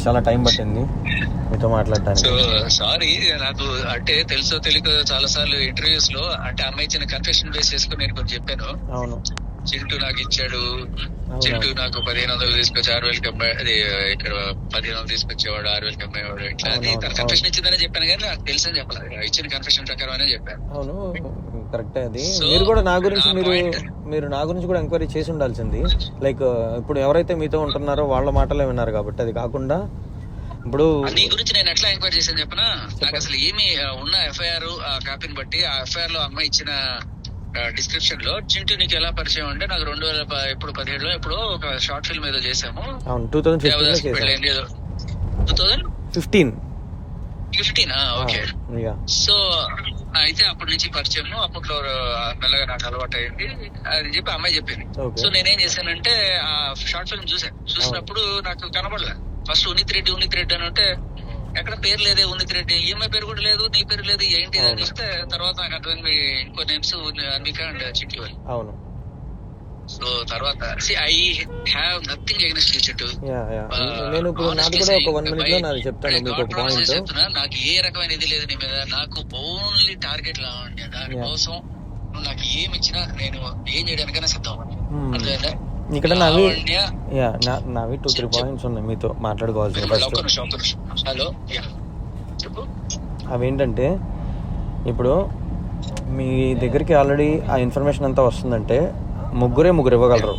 చాలా టైం పట్టింది మీతో మాట్లాడటానికి. సారీ, నాకు అంటే తెలుసో తెలియక చాలా సార్లు ఇంటర్వ్యూస్ లో అంటే అమ్మాయి ఇచ్చిన కన్ఫెషన్ బేస్ చేసుకుని నేను కొంచెం చెప్పాను. అవును, చింటూ నాకు ఇచ్చాడు, చింటూ నాకు 1500 తీసుకొచ్చి 6000కి అమ్మాయి, అది ఇక్కడ 1500 తీసుకొచ్చేవాడు, 6000కి అమ్మాయివాడు, ఇట్లా అని తన కన్ఫెషన్ ఇచ్చిందని చెప్పాను. కానీ నాకు తెలుసు అని చెప్పలేదు, ఇచ్చిన కన్ఫెషన్ ప్రకారం అనే చెప్పాను. అవును, కరెక్టే. అది మీరు కూడా నా గురించి మీరు నా గురించి కూడా ఎంక్వైరీ చేసి ఉండాల్సింది. లైక్ ఇప్పుడు ఎవరైతే మీతో ఉంటున్నారో వాళ్ళ మాటలే విన్నారు కాబట్టి, అది కాకుండా ఇప్పుడు నీ గురించి నేను ఎట్లా ఎంక్వైరీ చేశాను చెప్పనా. నాకు అసలు ఏమి ఉన్న ఎఫ్ఐఆర్ ఆ కాపీని బట్టి ఆ ఎఫ్ఐఆర్ లో అమ్మాయి ఇచ్చిన డిస్క్రిప్షన్ లో చింటూ నీకు ఎలా పరిచయం అంటే, నాకు 2017లో ఎప్పుడో ఒక షార్ట్ ఫిల్మ్ ఏదో చేసాము. 2015 ఓకే. సో అయితే అప్పటి నుంచి పరిచయం, అప్పట్లో మెల్లగా నాకు అలవాటు అయింది అని చెప్పి అమ్మాయి చెప్పింది. సో నేనేం చేశానంటే ఆ షార్ట్ ఫిల్మ్ చూసినప్పుడు నాకు కనబడలేదు. ఫస్ట్ ఉన్నిత్ రెడ్డి అని అంటే ఎక్కడ పేరు లేదే, ఉన్నిత్ రెడ్డి, ఈఎంఐ పేరు కూడా లేదు, నీ పేరు లేదు, ఏంటి అని ఇస్తే తర్వాత నాకు అర్థమైంది ఇంకో నేమ్స్ అన్విక అండ్ చిట్టి వాళ్ళు. అవును. సో తర్వాత ఐ హావ్ నథింగ్ అగైన్స్ట్ చిట్టు. నేను ఇప్పుడు నాది కూడా ఒక 1 minute లో నాది చెప్తాను మీకు ఒక పాయింట్. చెప్తున్నా, నాకు ఏ రకమైన ఇది లేదు నీ మీద, నాకు ఓన్లీ టార్గెట్ లావండి. దానికోసం నువ్వు నాకు ఏమి ఇచ్చినా నేను ఏం చేయడానికైనా సిద్ధం. అర్థమైందా? ఇక్కడ నావి 2-3 పాయింట్స్ ఉన్నాయి మీతో మాట్లాడుకోవాల్సిన. ఫస్ట్ అవేంటంటే, ఇప్పుడు మీ దగ్గరికి ఆల్రెడీ ఆ ఇన్ఫర్మేషన్ అంతా వస్తుందంటే ముగ్గురు ఇవ్వగలరు.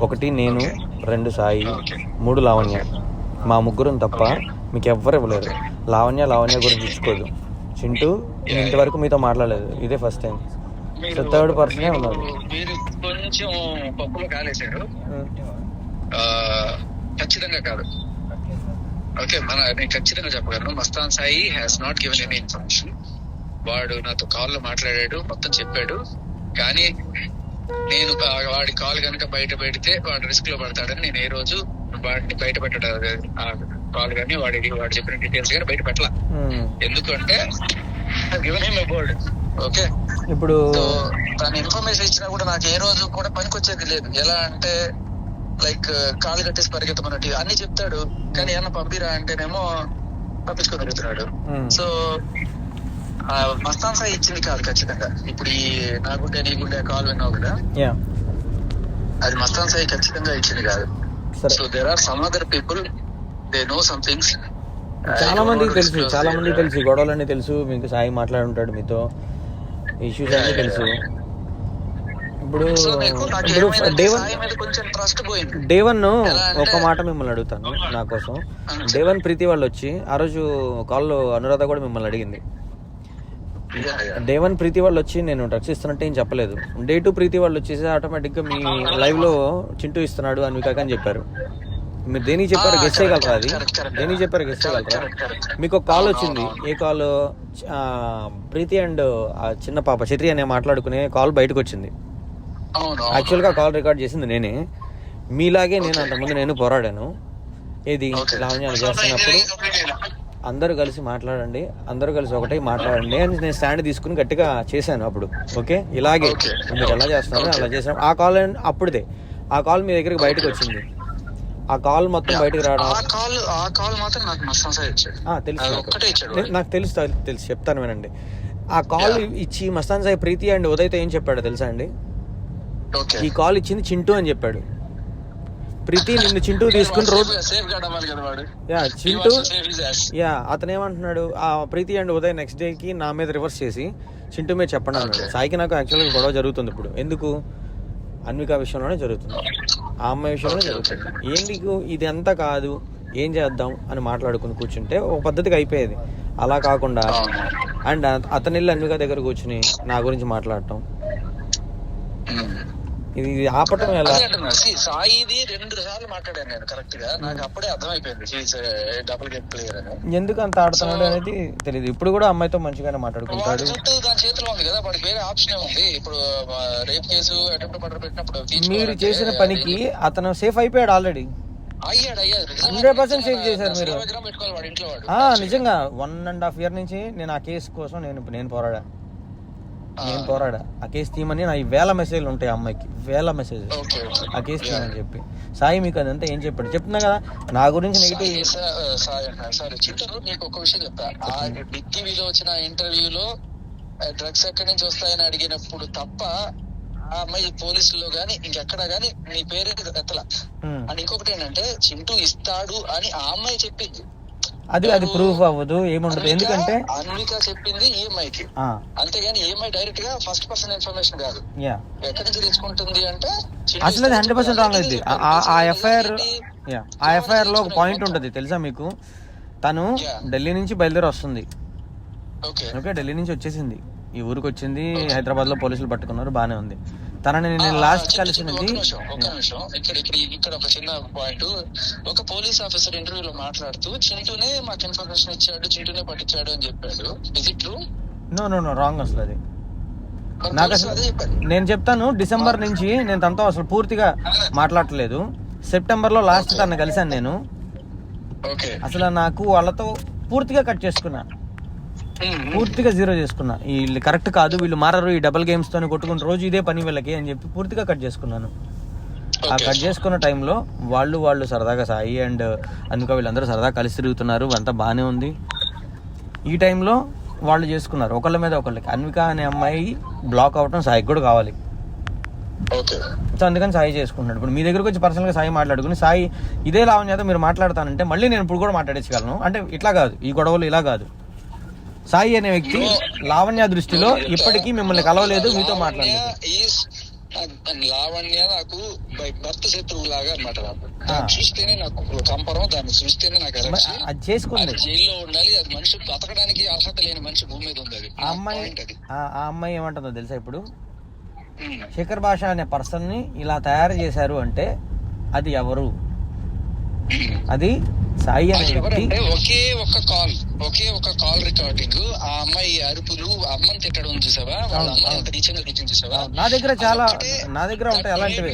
1 నేను, 2 సాయి, 3 లావణ్య. మా ముగ్గురం తప్ప మీకు ఎవ్వరు ఇవ్వలేరు. లావణ్య గురించి ఇచ్చుకోదు. చింటూ ఇంతవరకు మీతో మాట్లాడలేదు, ఇదే ఫస్ట్ టైం. సో థర్డ్ పర్సనే ఉన్నారు. మీరు కొంచెం పప్పులో కాలేశారు, ఖచ్చితంగా కాదు. ఓకే, నేను ఖచ్చితంగా చెప్పగలను, Mastan Sai has not given any information. వాడు నాతో కాల్ లో మాట్లాడాడు, మొత్తం చెప్పాడు. కానీ నేను వాడి కాల్ కనుక బయట పెడితే వాడు రిస్క్ లో పడతాడని నేను ఏ రోజు వాడిని బయట పెట్టడం ఆ కాల్ కానీ వాడు చెప్పిన డీటెయిల్స్ కానీ బయట పెట్టలా. ఎందుకంటే given him a word. Okay, ఇప్పుడు తను ఇన్ఫర్మేషన్ ఇచ్చినా కూడా నాకు ఏ రోజు కూడా పనికొచ్చేది లేదు. ఎలా అంటే లైక్ కాలు కట్టేసి పరిగెత్తమన్నట్టు అన్ని చెప్తాడు, కానీ ఏమన్నా పంపిరా అంటేనేమో పంపించుకొని తిరుగుతున్నాడు. సో మస్తాన్ సాయి ఇచ్చింది కాదు ఖచ్చితంగా. ఇప్పుడు ఈ నాగుండే నీగుండే కాల్ విన్నావు కదా, అది మస్తాన్ సాయి ఖచ్చితంగా ఇచ్చింది కాదు. So there are some other people, they know some things. చాలా మందికి తెలుసు గొడవలన్నీ తెలుసు. మీకు సాయి మాట్లాడుంటాడు, మీతో ఇష్యూస్ అన్నీ తెలుసు. ఇప్పుడు డేవన్ ఒక మాట మిమ్మల్ని అడుగుతాను నా కోసం. డేవన్ ప్రీతి వాళ్ళు వచ్చి ఆ రోజు కాల్లో అనురాధ కూడా మిమ్మల్ని అడిగింది. డేవన్ ప్రీతి వాళ్ళు వచ్చి నేను డ్రగ్స్ ఇస్తున్నట్టు ఏం చెప్పలేదు. డే 2 ప్రీతి వాళ్ళు వచ్చేసి ఆటోమేటిక్గా మీ లైవ్ లో చింటూ ఇస్తున్నాడు అన్విక అని చెప్పారు. మీరు దేనికి చెప్పారు గెస్ చేయగలరా? మీకు ఒక కాల్ వచ్చింది. ఏ కాల్? ప్రీతి అండ్ చిన్న పాప చత్రి అనే మాట్లాడుకునే కాల్ బయటకు వచ్చింది. యాక్చువల్గా కాల్ రికార్డ్ చేసింది నేనే. మీలాగే నేను అంతకుముందు నేను పోరాడాను. ఏది లావణ్యాలు చేస్తున్నప్పుడు అందరూ కలిసి మాట్లాడండి, అందరూ కలిసి ఒకటే మాట్లాడండి అని నేను స్టాండ్ తీసుకుని గట్టిగా చేశాను అప్పుడు. ఓకే, ఇలాగే మీరు ఎలా చేస్తున్నారు అలా చేసాం. ఆ కాల్ అప్పుడుదే ఆ కాల్ మీ దగ్గరికి బయటకు వచ్చింది. ఆ కాల్ మొత్తం బయటకు రావడం నాకు తెలుసు చెప్తాను వినండి. ఆ కాల్ ఇచ్చి మస్తాన్ సాయి ప్రీతి అండ్ ఉదయ్తో ఏం చెప్పాడో తెలుసా అండి? ఈ కాల్ ఇచ్చింది చింటూ అని చెప్పాడు. ప్రీతి నిన్ను చింటూ తీసుకుని రోడ్ చింటూ అతను ఏమంటున్నాడు, ఆ ప్రీతి అండ్ ఉదయ్ నెక్స్ట్ డేకి నా మీద రివర్స్ చేసి చింటూ మీద చెప్పండి అన్నాడు. సాయికి నాకు యాక్చువల్గా గొడవ జరుగుతుంది ఇప్పుడు. ఎందుకు? అన్విక విషయంలోనే జరుగుతుంది, ఆ అమ్మాయి విషయంలోనే జరుగుతుంది. ఏంటి ఇది అంతా కాదు, ఏం చేద్దాం అని మాట్లాడుకుని కూర్చుంటే ఒక పద్ధతికి అయిపోయేది. అలా కాకుండా అండ్ అతని వెళ్ళి అన్విక దగ్గర కూర్చుని నా గురించి మాట్లాడటం, ఇది ఆపటం ఎలా? సాయిది 2 సార్లు మాట్లాడాను నేను కరెక్ట్ గా, నాకు అప్పుడే అర్థమైపోయింది డబుల్ గేమ్ ప్లేయర్ అని. ఎందుకు అంత ఆడుతున్నాడు అనేది తెలియదు. ఇప్పుడు కూడా అమ్మాయితో మంచిగానే మాట్లాడుకుంటాడు. దాని చేతిలో ఉంది కదా, వాడికి వేరే ఆప్షన్ ఉంది. ఇప్పుడు రేప్ కేసు అటెంప్ట్ మర్డర్ పెట్టినప్పుడు మీరు చేసిన పనికి అతను సేఫ్ అయిపోయాడు ఆల్రెడీ. 100% సేఫ్ చేశారు మీరు. నిజంగా 1.5 year నుంచి నేను ఆ కేసు కోసం నేను పోరాడా. నేను పోరాడా ఆ కేసు తీయమని. నా 1000 మెసేజ్లు ఉంటాయి ఆ అమ్మాయికి, 1000 మెసేజెస్ ఆ కేసు తీయమని చెప్పి. సాయి మీకు అదంతా ఏం చెప్పాడు? చెప్తున్నా కదా నా గురించి నెగిటివ్. సరే చిత్తూరు నీకు ఒక విషయం చెప్తా. ఆ బిగ్ టీవీలో వచ్చిన ఇంటర్వ్యూలో డ్రగ్స్ ఎక్కడి నుంచి వస్తాయని అడిగినప్పుడు తప్ప ఆ అమ్మాయి పోలీసుల్లో గానీ ఇంకెక్కడా గానీ నీ పేరు ఎత్తలా. అండ్ ఇంకొకటి ఏంటంటే చింటూ ఇస్తాడు అని ఆ అమ్మాయి చెప్పింది. అది ప్రూఫ్ అవ్వదు, ఏముండదు. ఎందుకంటే అన్విక చెప్పింది ఈఎంఐకి, అంతేగాని ఈఎంఐ డైరెక్ట్ గా ఫస్ట్ పర్సన్ ఇన్ఫర్మేషన్ కాదు. ఎక్కడి నుంచి తెచ్చుకుంటుంది అంటే అసలు అది 100% రాంగ్ అయింది. ఆ ఎఫ్ఐఆర్ లో ఒక పాయింట్ ఉంటుంది తెలుసా మీకు? తను ఢిల్లీ నుంచి బయలుదేరి వస్తుంది. ఓకే, ఢిల్లీ నుంచి వచ్చేసింది, ఈ ఊరికి వచ్చింది, హైదరాబాద్ లో పోలీసులు పట్టుకున్నారు, బానే ఉంది. తనని నేను లాస్ట్ కలిసినది. ఇక్కడ ఒక చిన్న పాయింట్. ఒక పోలీస్ ఆఫీసర్ ఇంటర్వ్యూలో మాట్లాడుతూ చింటూనే మాకు ఇన్ఫర్మేషన్ ఇచ్చాడు, చింటూనే పట్టించాడు అని చెప్పాడు. Is it true? No wrong. అసలు అది నాకు అసలు నేను చెప్తాను. డిసెంబర్ నుంచి నేను తనతో అసలు పూర్తిగా మాట్లాడట్లేదు. సెప్టెంబర్ లో లాస్ట్ తను కలిసాను నేను. అసలు నాకు వాళ్ళతో పూర్తిగా కట్ చేసుకున్నా, పూర్తిగా జీరో చేసుకున్నా. వీళ్ళు కరెక్ట్ కాదు, వీళ్ళు మారరు, ఈ డబుల్ గేమ్స్ తోని కొట్టుకుని రోజు ఇదే పని వీళ్ళకి అని చెప్పి పూర్తిగా కట్ చేసుకున్నాను. ఆ కట్ చేసుకున్న టైంలో వాళ్ళు సరదాగా సాయి అండ్ అందుక వీళ్ళందరూ సరదాగా కలిసి తిరుగుతున్నారు, అంతా బాగానే ఉంది. ఈ టైంలో వాళ్ళు చేసుకున్నారు ఒకళ్ళ మీద ఒకళ్ళకి. అన్విక అనే అమ్మాయి బ్లాక్ అవటం సాయికి కూడా కావాలి, సో అందుకని సాయి చేసుకుంటున్నాడు. ఇప్పుడు మీ దగ్గరకు వచ్చి పర్సనల్గా సాయి మాట్లాడుకుని, సాయి ఇదే లావణ్యతో మీరు మాట్లాడతానంటే మళ్ళీ నేను ఇప్పుడు కూడా మాట్లాడించగలను. అంటే ఇట్లా కాదు, ఈ గొడవలు ఇలా కాదు. సాయి అనే వ్యక్తి లావణ్య దృష్టిలో ఇప్పటికీ మిమ్మల్ని కలవలేదు, మీతో మాట్లాడలేదు. లావణ్య నాకు భర్త శత్రువు లాగా అనమాట. చూస్తేనే నాకు కంపరం, దాన్ని చూస్తేనే నాకు అది చేసుకుంది. జైల్లో ఉండాలి, అది మనిషి బతకడానికి అర్హత లేని మనిషి భూమి మీద ఉంది. ఆ అమ్మాయి ఏమంటుందో తెలుసా? ఇప్పుడు శేఖర్ భాష అనే పర్సన్ ని ఇలా తయారు చేశారు అంటే అది ఎవరు? అది సాయి అనే వ్యక్తి. ఒకే ఒక కాల్ రికార్డింగ్, ఆ అమ్మాయి అరుపులు, అమ్మని తిట్టడం చూసావా, వాళ్ళ అమ్మాయి ఎంత నీచంగా తిట్టింది చూసావా? నా దగ్గర ఉంటాయి అలాంటివి.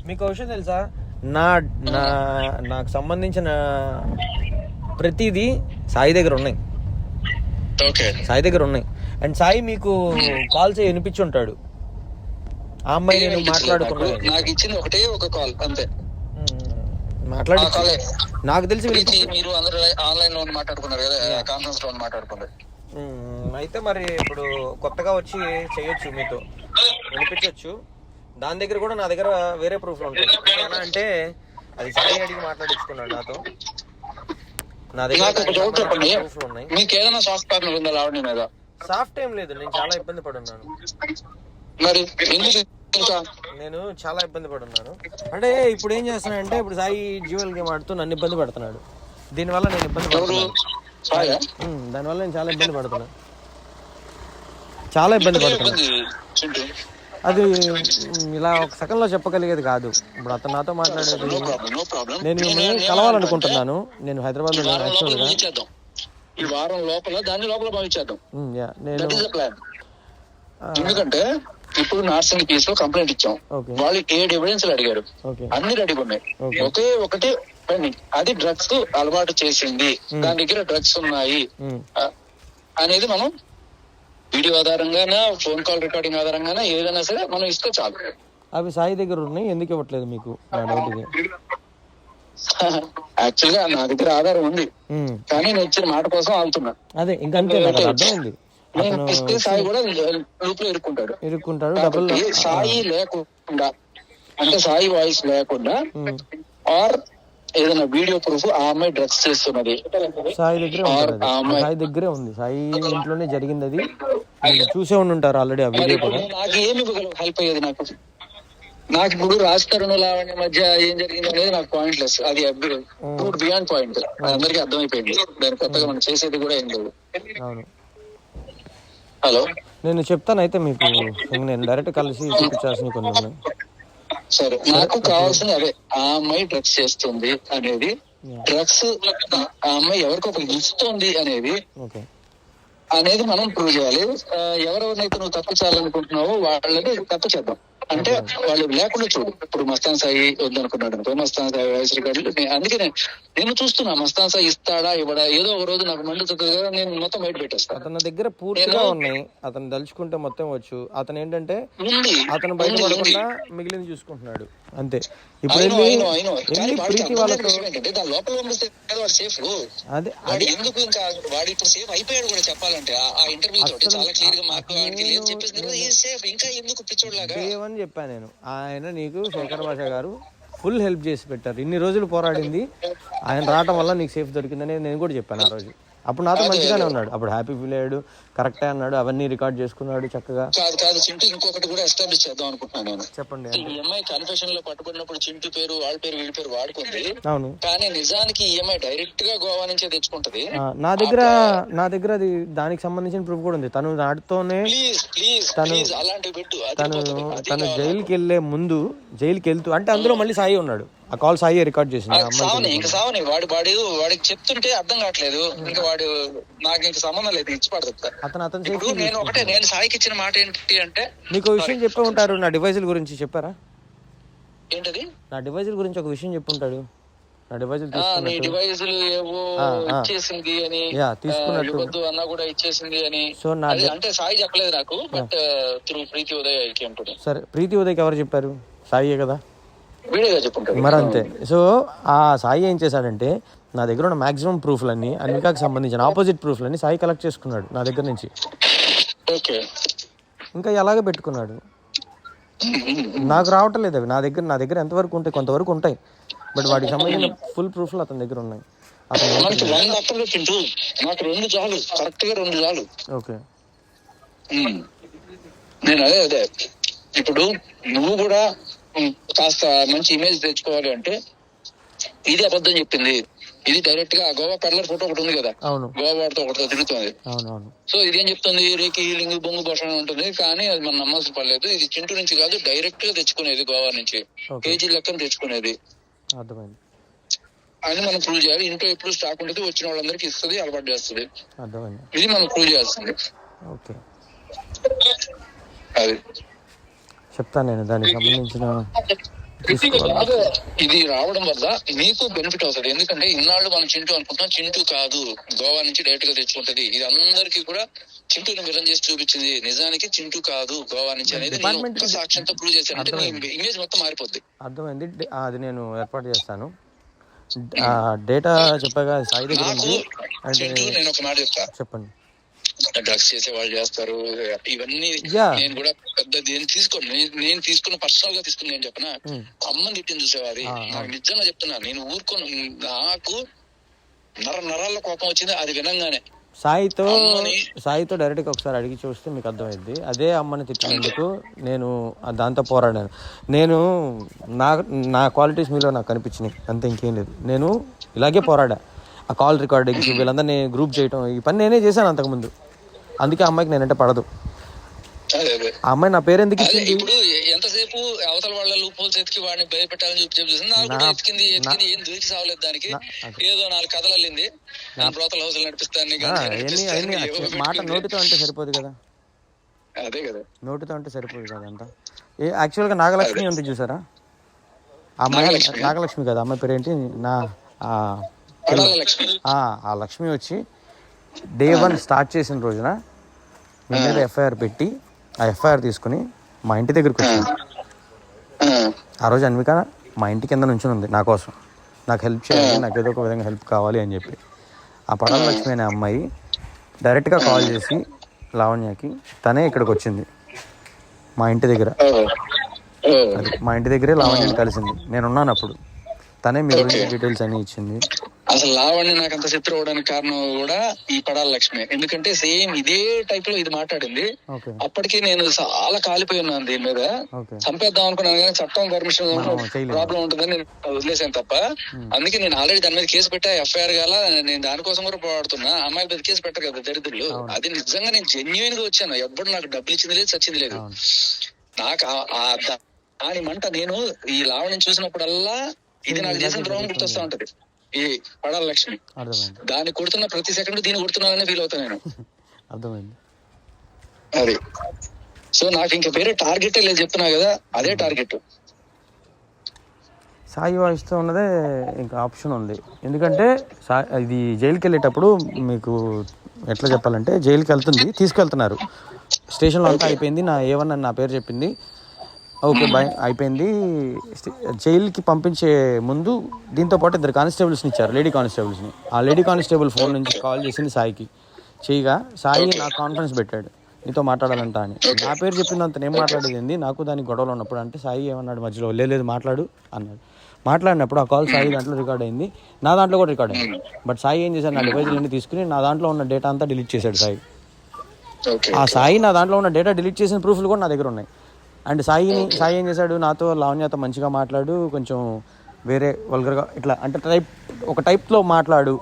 మీకు విషయం తెలుసా? నాకు సంబంధించిన ప్రతిదీ సాయి దగ్గర ఉన్నాయి. అండ్ సాయి మీకు కాల్స్ వినిపించి ఉంటాడు. ఆ అమ్మాయి నేను మాట్లాడుకున్నాను, నాకు ఇచ్చింది ఒకటే ఒక కాల్ అంతే. మాట్లాడి నాకు తెలిసి మీరు అందరూ ఆన్లైన్ లో మాట్లాడుకున్నారు కదా, కాన్ఫరెన్స్ లో మాట్లాడుకున్నారు. అయితే మరి ఇప్పుడు కొత్తగా వచ్చి చేయొచ్చు, మీతో వినిపించవచ్చు. దాని దగ్గర కూడా నా దగ్గర వేరే ప్రూఫ్లు ఉంటాయి. ఎలా అంటే అది సాయి అడిగి మాట్లాడించుకున్నాడు నాతో. నా దగ్గర ప్రూఫ్లు ఉన్నాయి. మీకు ఏదైనా సాఫ్ట్ కార్నర్ ఉందా లావణ్య మీద? సాఫ్ట్ ఏం లేదు, నేను చాలా ఇబ్బంది పడున్నాను. మరి నేను చాలా ఇబ్బంది పడున్నాను. అంటే ఇప్పుడు ఏం చేస్తున్నానంటే, ఇప్పుడు సాయి జ్యువెల్ గేమ్ ఆడుతూ నన్ను ఇబ్బంది పడుతున్నాడు. దీనివల్ల నేను ఇబ్బంది పడుతున్నాను. దానివల్ల నేను చాలా ఇబ్బంది పడుతున్నాను. అది ఇలా ఒక సెకండ్ లో చెప్పగలిగేది కాదు. ఇప్పుడు అతను నాతో మాట్లాడేది. నేను కలవాలనుకుంటున్నాను. నేను హైదరాబాద్ లో ఈ వారం లోపల దాని లోపల భావించేద్దాం. ఎందుకంటే ఇప్పుడు నార్సింగ్ కేసు లో కంప్లైంట్ ఇచ్చాం, వాళ్ళు 7 ఎవిడెన్స్లు అడిగారు, అన్ని రెడీగా ఉన్నాయి. ఒకే ఒకటి పెండింగ్, అది డ్రగ్స్ అలవాటు చేసింది, దాని దగ్గర డ్రగ్స్ ఉన్నాయి అనేది మనం వీడియో ఆధారంగానే, ఫోన్ కాల్ రికార్డింగ్ ఆధారంగానే ఏదైనా సరే మనం ఇస్తే చాలు. అవి సాయి దగ్గర ఉన్నాయి, ఎందుకు ఇవ్వట్లేదు మీకు? యాక్చువల్ గా నా దగ్గర ఆధారం ఉంది, కానీ నేను ఇచ్చిన మాట కోసం ఆగుతున్నా. అదే ఇంకా అర్థమైంది. సాయి కూడా లూప్ లో ఇరుక్కుంటాడు. సాయి లేకుండా, అంటే సాయి వాయిస్ లేకుండా ఆర్ ఏదైనా వీడియో ప్రూఫ్ ఆ అమ్మాయి డ్రగ్స్ చేస్తున్నది సాయి దగ్గరే ఉంది. సాయి ఇంట్లోనే జరిగింది, అది చూసే ఉండుంటారు ఆల్రెడీ ఆ వీడియో కూడా. నాకు ఏమి హెల్ప్ అయ్యేది? నాకు ఇప్పుడు రాజతరుణ్ లావణ్య మధ్య ఏం జరిగింది అనేది నాకు పాయింట్ లెస్. అది బియాండ్ పాయింట్, అందరికీ అర్థమైపోయింది. దాని కొత్తగా మనం చేసేది కూడా ఏం లేదు. హలో, నేను చెప్తాను అయితే మీకు. నేను డైరెక్ట్ కలిసి చూపించాల్సిన కొన్ని ఉన్నాయి. సరే, నాకు కావాల్సింది అదే, ఆ అమ్మాయి డ్రగ్స్ చేస్తుంది అనేది, డ్రగ్స్ ఆ అమ్మాయి ఎవరికొకరికి ఇస్తుంది అనేది మనం ప్రూవ్ చేయాలి. ఎవరెవరినైతే నువ్వు తప్పు చేయాలనుకుంటున్నావో వాళ్ళని తప్పు చేద్దాం. అంటే వాళ్ళు లేకుండా చూడు. ఇప్పుడు మస్తాన్ సాయి వద్దనుకున్నాడు అనుకో, మస్తాన్ సాయి వాయిస్ రికార్డులు అందుకే నేను చూస్తున్నా మస్తాన్ సాయి ఇస్తాడా ఇవ్వడా. ఏదో ఒక రోజు నాకు మండుతుంది కదా, నేను మొత్తం బయట పెట్టేస్తాను. అతని దగ్గర పూర్తిగా ఉన్నాయి, అతను దలుచుకుంటే మొత్తం వచ్చు. అతను ఏంటంటే అతను బయటపడకుండా మిగిలిన చూసుకుంటున్నాడు అంతే. ఇప్పుడు ప్రీతి వాళ్ళతో అదే వాడు ఎందుకు ఇంకా వాడు ఇప్పుడు సేఫ్ అయిపోయాడు కూడా చెప్పాలంటే. ఆ ఇంటర్వ్యూ తోటి చాలా క్లియర్ గా మాకు సేఫ్. ఇంకా ఎందుకు పిచ్చోడ్లాగా ఏమని చెప్పాను నేను, ఆయన నీకు శేఖర్ భాష గారు ఫుల్ హెల్ప్ చేసి పెట్టారు. ఇన్ని రోజులు పోరాడింది ఆయన రావటం వల్ల నీకు సేఫ్ దొరికిందని నేను కూడా చెప్పాను ఆ రోజు. అప్పుడు నాతో మంచిగానే ఉన్నాడు, అప్పుడు హ్యాపీ ఫీల్ అయ్యాడు, కరెక్టే అన్నాడు, అవన్నీ రికార్డ్ చేసుకున్నాడు చక్కగా. కాదు చింటూ, ఇంకొకటి కూడా ఎస్టాబ్లిష్ చేద్దాం అనుకుంటున్నాను నేను. చెప్పండి. ఈ అమ్మాయి కన్ఫెషన్ లో పట్టుకున్నప్పుడు చింటూ పేరు, వాళ్ళ పేరు, వీడి పేరు వాడుకుంది. అవును, కానీ నిజానికి ఈ అమ్మాయి డైరెక్ట్ గా గోవా నుంచే తెచ్చుకుంటది. నా దగ్గర అది దానికి సంబంధించిన ప్రూఫ్ కూడా ఉంది. తను నాటితోనే తను జైలుకి వెళ్లే ముందు, జైలుకి వెళ్తూ అంటే అందులో మళ్ళీ సాయి ఉన్నాడు, ఆ కాల్ సాయి రికార్డ్ చేసింది. సావని వాడికి చెప్తుంటే అర్థం కావట్లేదు. ఇంకా వాడు నాకు ఇంకా సంబంధం లేదు, ఇచ్చి పడతా. నేను సాయికి ఇచ్చిన మాట ఏంటి అంటే, మీకు విషయం చెప్పే ఉంటారు, నా డివైజుల గురించి చెప్పారా? ఏంటది? నా డివైజుల గురించి ఒక విషయం చెప్పుంటాడు. నా డివైజులు డివైజులు ఏవో ఇచ్చేసింది అని తీసుకున్నట్టు అన్న కూడా ఇచ్చేసింది అని. సో అంటే సాయి చెప్పలేదు నాకు, but through Preethi Uday came to me. సరే, ప్రీతి ఉదయ్కి ఎవరు చెప్పారు? సాయియే కదా, చెప్పుకుంటారు మరి అంతే. సో ఆ సాయి ఏం చేశాడంటే, నా దగ్గర ఉన్న మాక్సిమం ప్రూఫ్లన్నీ, అన్వికాకి సంబంధించిన ఆపోజిట్ ప్రూఫ్లన్నీ సాయి కలెక్ట్ చేసుకున్నాడు నా దగ్గర నుంచి. ఇంకా ఎలాగే పెట్టుకున్నాడు. నాకు రావటం లేదు అవి నా దగ్గర ఎంతవరకు ఉంటాయి, కొంతవరకు ఉంటాయి, బట్ వాటికి సంబంధించిన ఫుల్ ప్రూఫ్లు అతని దగ్గర ఉన్నాయి. ఓకే, నేను అదే ఇప్పుడు నువ్వు కూడా కాస్త మంచి ఇమేజ్ తెచ్చుకోవాలి అంటే, ఇది అబద్ధం చెప్పింది, ఇది డైరెక్ట్ గా గోవా పెర్లర్ ఫోటో ఒకటి ఉంది కదా, గోవా వాడితో ఒకటి తిరుగుతుంది. సో ఇదేం చెప్తుంది, రేకి హీలింగ్ బొంగు భోషణ ఉంటుంది, కానీ అది మనం నమ్మాల్సిన పర్లేదు. ఇది చింటూ నుంచి కాదు, డైరెక్ట్ గా తెచ్చుకునేది, గోవా నుంచి కేజీ లెక్కన తెచ్చుకునేది అని మనం ప్రూవ్ చేయాలి. ఇంట్లో ఎప్పుడు స్టాక్ ఉంటుంది, వచ్చిన వాళ్ళందరికీ ఇస్తుంది, అలవాటు చేస్తుంది. ఇది మనం ప్రూవ్ చేయాల్సింది. అది చెప్తాను నేను, దానికి సంబంధించిన ఇది రావడం వల్ల నీకు బెనిఫిట్ అవుతుంది. ఎందుకంటే ఇన్నాళ్ళు మనం చింటూ అనుకుంటున్నాం, చింటూ కాదు, గోవా నుంచి డైరెక్ట్ గా తెచ్చుకుంటది. ఇది అందరికీ కూడా చింటూని విలన్ చేసి చూపించింది. నిజానికి చింటూ కాదు, గోవా నుంచి అనేది సాక్ష్యంతో ప్రూవ్ చేశాను. అంటే ఇమేజ్ మొత్తం మారిపోద్ది. అర్థమైంది, అది నేను ఏర్పాటు చేస్తాను. డేటా చెప్పగా సాయి దగ్గర నేను ఒక మాట చెప్తా, చెప్పండి. డ్రగ్స్ చేసే వాళ్ళు చేస్తారు, ఇవన్నీ నేను కూడా పెద్ద తీసుకోండి. నేను తీసుకున్న పర్సనల్ గా తీసుకుని నేను చెప్పనా, అమ్మని తిట్టింది చూసేవారి. నాకు నిజంగా చెప్తున్నా, నేను ఊరుకోను. నాకు నరాల్లో కోపం వచ్చింది అది వినంగానే. సాయితో డైరెక్ట్ గా ఒకసారి అడిగి చూస్తే మీకు అర్థమైంది. అదే అమ్మని తిట్టినందుకు నేను దాంతో పోరాడాను. నేను నా క్వాలిటీస్ మీలో నాకు కనిపించినాయి, అంతే, ఇంకేం లేదు. నేను ఇలాగే పోరాడా. ఆ కాల్ రికార్డింగ్స్, వీళ్ళందరినీ గ్రూప్ చేయటం, ఈ పని నేనే చేశాను అంతకుముందు. అందుకే అమ్మాయికి నేనంటే పడదు. ఆ అమ్మాయి నా పేరు ఎందుకు ఇచ్చింది? ఇప్పుడు ఎంతసేపు అవతల వాళ్ళ లూప్ హోల్స్ ఎత్తికి వాడిని భయపెట్టాలని చూపిస్తుంది. నాకు కూడా ఎత్తికింది ఏం దొరికి సావలేదు దానికి. ఏదో 4 కథలు అల్లింది, బ్రోతల హౌస్ నడిపిస్తాను. మాట నోటితో అంటే సరిపోదు కదా, అదే కదా, నోటితో అంటే సరిపోదు కదా అంతా. యాక్చువల్గా నాగలక్ష్మి ఉంది చూసారా, ఆ అమ్మాయి నాగలక్ష్మి కదా, అమ్మాయి పేరు ఏంటి, ఆ లక్ష్మి వచ్చి డే 1 స్టార్ట్ చేసిన రోజున మీ మీద ఎఫ్ఐఆర్ పెట్టి, ఆ ఎఫ్ఐఆర్ తీసుకుని మా ఇంటి దగ్గరికి వచ్చింది. ఆ రోజు అన్విక మా ఇంటి కింద నుంచి ఉంది నా కోసం, నాకు హెల్ప్ చేయాలి, నాకు ఏదో ఒక విధంగా హెల్ప్ కావాలి అని చెప్పి. ఆ పడాల లక్ష్మి అనే అమ్మాయి డైరెక్ట్గా కాల్ చేసి లావణ్యకి తనే ఇక్కడికి వచ్చింది మా ఇంటి దగ్గర. మా ఇంటి దగ్గరే లావణ్యని కలిసింది, నేనున్నాను అప్పుడు. తనే మీ గురించి డీటెయిల్స్ అన్ని ఇచ్చింది. అసలు లావణ్య నాకు అంత శత్రు అవడానికి కారణం కూడా ఈ పడాల లక్ష్మి. ఎందుకంటే సేమ్ ఇదే టైప్ లో ఇది మాట్లాడింది. అప్పటికి నేను చాలా కాలిపోయి ఉన్నాను దీని మీద, చంపేద్దాం అనుకున్నాను, కానీ చట్టం పర్మిషన్ ప్రాబ్లం ఉంటుందని నేను వదిలేసాను తప్ప. అందుకే నేను ఆల్రెడీ దాని మీద కేసు పెట్టా, ఎఫ్ఐఆర్ గాల. నేను దానికోసం కూడా పోరాడుతున్నా. అమ్మాయి మీద కేసు పెట్టారు కదా దరిద్రులు. అది నిజంగా నేను జెన్యున్ గా వచ్చాను. ఎప్పుడు నాకు డబ్బులు ఇచ్చింది లేదు, చచ్చింది లేదు. నాకు దాని మంట, నేను ఈ లావణ్యం చూసినప్పుడల్లా ఇది నాకు చేసిన ద్రోహం గుర్తొస్తా ఉంటది. ఈ పడాల లక్ష్మి దాన్ని కొడుతున్న ప్రతి సెకండ్ దీన్ని కొడుతున్నానని ఫీల్ అవుతాను నేను. అర్థమైంది. అది సో నాకు ఇంకా వేరే టార్గెట్ లేదు చెప్తున్నా కదా, అదే టార్గెట్. సాయి వాయిస్తో ఉన్నదే ఇంకా ఆప్షన్ ఉంది. ఎందుకంటే ఇది జైలుకి వెళ్ళేటప్పుడు మీకు ఎట్లా చెప్పాలంటే, జైలుకి తీసుకెళ్తున్నారు, స్టేషన్లో అంతా అయిపోయింది, నా ఏవన్నా నా పేరు చెప్పింది, ఓకే బాయ్ అయిపోయింది. జైలుకి పంపించే ముందు దీంతో పాటు 2 కానిస్టేబుల్స్ని ఇచ్చారు, లేడీ కానిస్టేబుల్స్ని. ఆ లేడీ కానిస్టేబుల్ ఫోన్ నుంచి కాల్ చేసింది సాయికి. చేయగా సాయి నాకు కాన్ఫరెన్స్ పెట్టాడు, నీతో మాట్లాడాలంట అని. నా పేరు చెప్పినంత నేను మాట్లాడేది ఏంది, నాకు దానికి గొడవలు ఉన్నప్పుడు అంటే సాయి ఏమన్నాడు మధ్యలో, లేదు మాట్లాడు అన్నాడు. మాట్లాడినప్పుడు ఆ కాల్ సాయి దాంట్లో రికార్డ్ అయింది, నా దాంట్లో కూడా రికార్డ్ అయింది. బట్ సాయి ఏం చేశాడు, నా డివైజులన్నీ తీసుకుని నా దాంట్లో ఉన్న డేటా అంతా డిలీట్ చేశాడు సాయి. ఆ సాయి నా దాంట్లో ఉన్న డేటా డిలీట్ చేసిన ప్రూఫ్లు కూడా నా దగ్గర ఉన్నాయి. అండ్ సాయి ఏం చేశాడు, నాతో లావణ్యతో మంచిగా మాట్లాడు, కొంచెం వేరే వల్గర్గా ఇట్లా అంటే ఒక టైప్లో మాట్లాడు,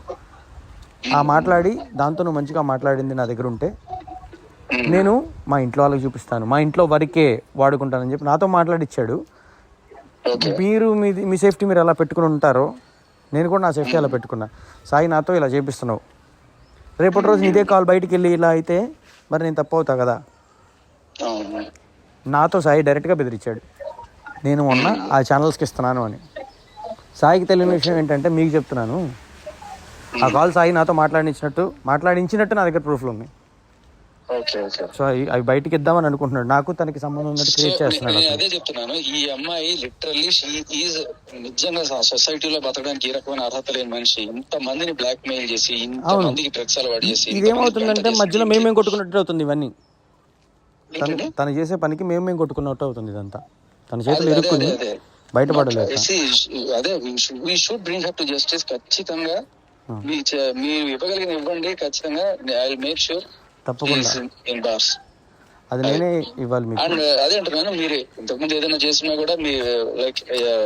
ఆ మాట్లాడి దాంతో నువ్వు మంచిగా మాట్లాడింది నా దగ్గర ఉంటే నేను మా ఇంట్లో వాళ్ళకి చూపిస్తాను, మా ఇంట్లో వరకే వాడుకుంటానని చెప్పి నాతో మాట్లాడిచ్చాడు. మీరు మీ సేఫ్టీ మీరు ఎలా పెట్టుకుని ఉంటారో నేను కూడా నా సేఫ్టీ అలా పెట్టుకున్నా. సాయి నాతో ఇలా చేపిస్తున్నావు, రేపటి రోజు ఇదే కాల్ బయటికి వెళ్ళి ఇలా అయితే మరి నేను తప్పు అవుతా కదా. నాతో సాయి డైరెక్ట్గా బెదిరించాడు, నేను మొన్న ఆ ఛానల్స్కి ఇస్తున్నాను అని. సాయికి తెలియని విషయం ఏంటంటే మీకు చెప్తున్నాను, ఆ కాల్ సాయి నాతో మాట్లాడించినట్టు నా దగ్గర ప్రూఫ్లు ఉన్నాయి. సో అవి బయటికి ఇద్దామని అనుకుంటున్నాడు, నాకు తనకి సంబంధం ఉన్నట్టు క్రియేట్ చేస్తున్నాడు. అదే చెప్తున్నాను, ఈ అమ్మాయి లిటరల్లీ నిజంగా సొసైటీలో బతకడానికి ఏ రకమైన అర్హత లేని మనిషి. ఇంత మందిని బ్లాక్ మెయిల్ చేసి, ఇంత మందికి డ్రగ్స్ అలవాటు చేసి, ఇదేమవుతుందంటే మధ్యలో మేమేం కొట్టుకున్నట్టు అవుతుంది. ఇవన్నీ తను చేసే పనికి మేము కొట్టుకున్నట్టు అవుతుంది. ఇదంతా తన చేతులు ఇరుక్కుని బయటపడలేదు. అదే we should bring her to justice. ఖచ్చితంగా మీరు ఇవ్వగలిగిన ఇవ్వండి, ఖచ్చితంగా ఐ విల్ మేక్ ష్యూర్ తప్పకుండా అది నేనే ఇవ్వాలి మీకు. అండ్ అదే అంటున్నాను, మీరు ఇంతకుముందు ఏదైనా చేసినా కూడా మీ like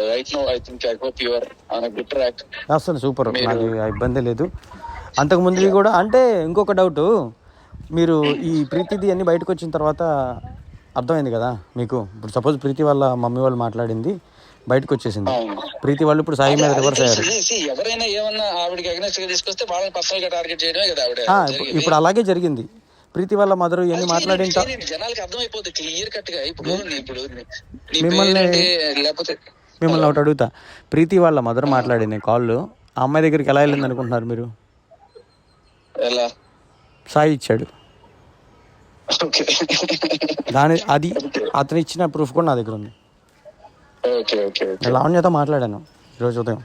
right now I think I hope you are on a good track. అసలు సూపర్, నాకు ఇబ్బంది లేదు. అంతకు ముందు కూడా అంటే ఇంకొక డౌట్, మీరు ఈ ప్రీతిది అన్ని బయటకు వచ్చిన తర్వాత అర్థమైంది కదా మీకు. ఇప్పుడు సపోజ్ ప్రీతి వాళ్ళ మమ్మీ వాళ్ళు మాట్లాడింది బయటకు వచ్చేసింది, ప్రీతి వాళ్ళు ఇప్పుడు సాయి మీద రివర్స్ అయ్యారు. ఎవరైనా ఏమన్నా ఆవిడకి అగ్నెస్ట్ గా తీసుకొస్తే వాళ్ళని పర్సనల్ గా టార్గెట్ చేయడమే కదా ఆవిడ. ఇప్పుడు అలాగే జరిగింది. ప్రీతి వాళ్ళ మదర్ ఎన్ని మాట్లాడిన జనాలకి అర్థమైపోతుంది క్లియర్ కట్ గా. ఇప్పుడు మిమ్మల్ని ఒకటి అడుగుతా, ప్రీతి వాళ్ళ మదర్ మాట్లాడిన కాల్ ఆ అమ్మాయి దగ్గరికి ఎలా వెళ్ళింది అనుకుంటున్నారు మీరు? ఎలా? సాయి ఇచ్చాడు అది అతను ఇచ్చిన ప్రూఫ్ కూడా నా దగ్గర ఉంది. లావణ్యతో మాట్లాడాను ఈరోజు ఉదయం,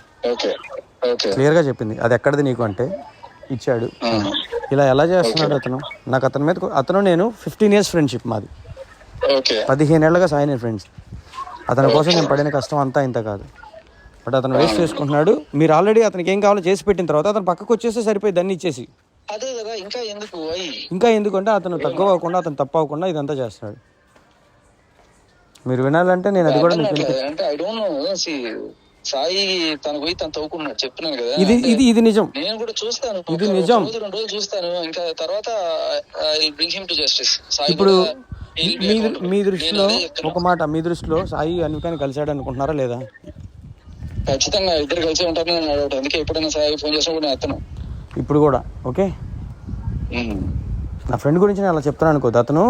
క్లియర్గా చెప్పింది అది ఎక్కడిది నీకు అంటే ఇచ్చాడు. ఇలా ఎలా చేస్తున్నాడు అతను, నాకు అతని మీద నేను 15 years ఫ్రెండ్షిప్ మాది, 15 ఏళ్ళగా సాయి నేను ఫ్రెండ్స్. అతని కోసం నేను పడిన కష్టం అంతా ఇంత కాదు, బట్ అతను వేస్ట్ చేసుకుంటున్నాడు. మీరు ఆల్రెడీ అతనికి ఏం కావాలో చేసి పెట్టిన తర్వాత అతను పక్కకు వచ్చేస్తే సరిపోయి దాన్ని ఇచ్చేసి, ఇంకా ఎందుకంటే అతను తక్కువ అవ్వకుండా అతను తప్పు అవ్వకుండా ఇదంతా చేస్తున్నాడు. మీరు వినాలంటే నేను అది కూడా సాయి తన పోయి తను తవ్వుకున్నాడు చెప్తున్నాను కదా. ఇది నిజం, నేను కూడా చూస్తాను, ఇది నిజం. 2 రోజులు చూస్తాను, ఇంకా తర్వాత బ్రింగ్ హిమ్ టు జస్టిస్. ఇప్పుడు మీ దృష్టిలో ఒక మాట, మీ దృష్టిలో సాయి అన్వికాని కలిశాడు అనుకుంటున్నారా లేదా? ఖచ్చితంగా ఇద్దరు కలిసి ఉంటారని నేను అడగట. అందుకే ఎప్పుడైనా సాయి ఫోన్ చేసినా కూడా అతను ఇప్పుడు కూడా ఓకే. నా ఫ్రెండ్ గురించి నేను అలా చెప్తాను అనుకోద్దు. అతను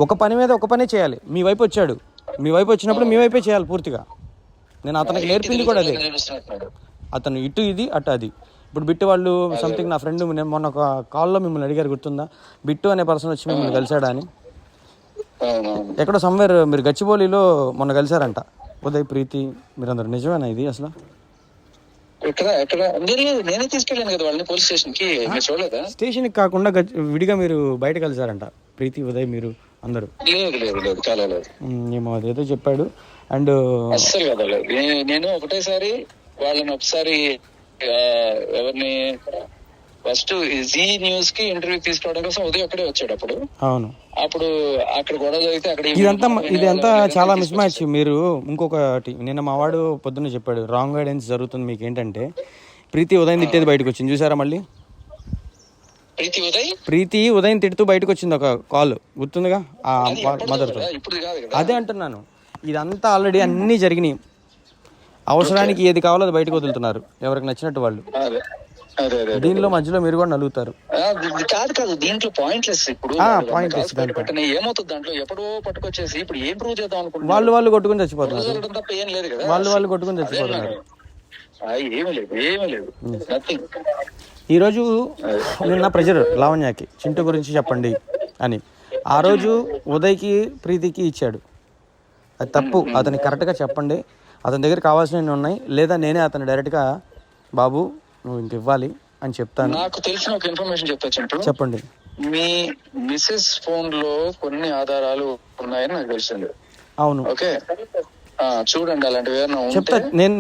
ఒక పని మీద ఒక పనే చేయాలి. మీ వైపు వచ్చాడు, మీ వైపు వచ్చినప్పుడు మీ వైపే చేయాలి పూర్తిగా. నేను అతనికి నేర్పింది కూడా అదే. అతను ఇటు ఇది అటు అది. ఇప్పుడు బిట్టు వాళ్ళు సంథింగ్, నా ఫ్రెండ్ మొన్న ఒక కాల్లో మిమ్మల్ని అడిగారు గుర్తుందా, బిట్టు అనే పర్సన్ వచ్చి మిమ్మల్ని కలిశాడా అని. ఎక్కడో సమ్వేర్ మీరు గచ్చిబౌలిలో మొన్న కలిశారంట ఉదయ్ ప్రీతి మీరందరూ. నిజమేనా ఇది అసలు? నేనే తీసుకెళ్ళాను కదా వాళ్ళని పోలీస్ స్టేషన్ కి. స్టేషన్ కి కాకుండా విడిగా మీరు బయట కలిశారంట ప్రీతి ఉదయ్ మీరు అందరూ? ఏమో అదేదో చెప్పాడు. అండ్ అస్సలు కదా, నేను ఒకటేసారి వాళ్ళని ఒకసారి ఎవరిని ఫస్ట్ జీ న్యూస్ కి ఇంటర్వ్యూ తీసుకోవడం కోసం ఉదయం అక్కడే వచ్చాడు. అప్పుడు అక్కడ గొడవ జరిగితే అక్కడ ఇదంతా చాలా మిస్ మ్యాచ్. మీరు ఇంకొకటి, నిన్న మా వాడు పొద్దున్న చెప్పాడు, రాంగ్ గైడెన్స్ జరుగుతుంది మీకు ఏంటంటే, ప్రీతి ఉదయం తిట్టేది బయటకు వచ్చింది చూసారా? మళ్ళీ ప్రీతి ఉదయం తిడుతూ బయటకు వచ్చింది ఒక కాల్, గుర్తుందిగా ఆ మదర్తో. అదే అంటున్నాను, ఇదంతా ఆల్రెడీ అన్నీ జరిగినాయి. అవసరానికి ఏది కావాలో అది బయటకు వదులుతున్నారు ఎవరికి నచ్చినట్టు వాళ్ళు. దీనిలో మధ్యలో మీరు కూడా నలుగుతారు. కాదు దీంట్లో పాయింట్లెస్. ఇప్పుడు ఏమవుతుంది దాంట్లో ఎప్పుడో పట్టుకొచ్చేసి ఇప్పుడు ఏం ప్రూవ్ చేద్దాం అనుకుంటున్నారు? వాళ్ళు కొట్టుకుని చచ్చిపోతున్నారు. తప్ప ఏం లేదు కదా, వాళ్ళు కొట్టుకుని చచ్చిపోతున్నారు. ఏమీ లేదు నథింగ్. ఈరోజు నిన్న ప్రెజర్ లావణ్యకి చింటూ గురించి చెప్పండి అని, ఆ రోజు ఉదయ్కి ప్రీతికి ఇచ్చాడు. అది తప్పు. అతనికి కరెక్ట్గా చెప్పండి, అతని దగ్గర కావాల్సినవి ఉన్నాయి, లేదా నేనే అతను డైరెక్ట్గా బాబు నువ్వు ఇంక ఇవ్వాలి అని చెప్తాను. నాకు తెలిసిన ఒక ఇన్ఫర్మేషన్ చెప్తా చింటూ. చెప్పండి. మీ మిసెస్ ఫోన్ లో కొన్ని ఆధారాలు ఉన్నాయని నాకు తెలిసింది. అవును. ఓకే చూడండి, అలాంటివి చెప్తా. నేను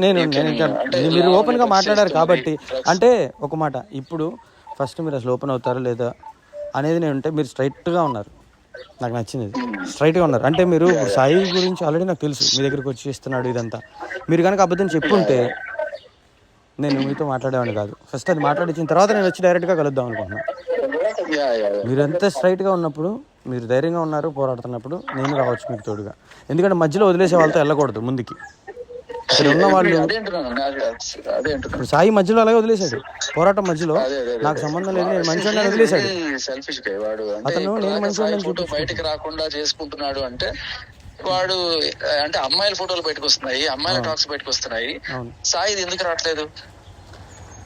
మీరు ఓపెన్ గా మాట్లాడారు కాబట్టి, అంటే ఒక మాట, ఇప్పుడు ఫస్ట్ మీరు అసలు ఓపెన్ అవుతారా లేదా అనేది నేను ఉంటే మీరు స్ట్రైట్ గా ఉన్నారు, నాకు నచ్చింది. స్ట్రైట్ గా ఉన్నారు అంటే మీరు సాయి గురించి ఆల్రెడీ నాకు తెలుసు, మీ దగ్గరికి వచ్చి ఇస్తున్నాడు ఇదంతా. మీరు కనుక అబద్ధం చెప్పుంటే నేను మీతో మాట్లాడేవాడిని కాదు. ఫస్ట్ అది మాట్లాడించిన తర్వాత నేను వచ్చి డైరెక్ట్ గా కలుద్దాం అనుకుంటున్నాను. మీరు ఎంత స్ట్రైట్ గా ఉన్నప్పుడు, మీరు ధైర్యంగా ఉన్నారు పోరాడుతున్నప్పుడు, నేను రావచ్చు మీకు తోడుగా. ఎందుకంటే మధ్యలో వదిలేసే వాళ్ళతో వెళ్ళకూడదు ముందుకి. ఇక్కడ ఉన్న వాళ్ళు ఇప్పుడు సాయి మధ్యలో అలాగే వదిలేశాడు, పోరాటం మధ్యలో నాకు సంబంధం లేదు నేను మంచిగా వదిలేశాడు. అతను నేను మంచిగా బయటకు రాకుండా చేసుకుంటున్నాడు అంటే వాడు అంటే అమ్మాయిల ఫోటోలు బయటకు వస్తున్నాయి, అమ్మాయిల టాక్స్ బయటకు వస్తున్నాయి. సాయి ఎందుకు రావట్లేదు?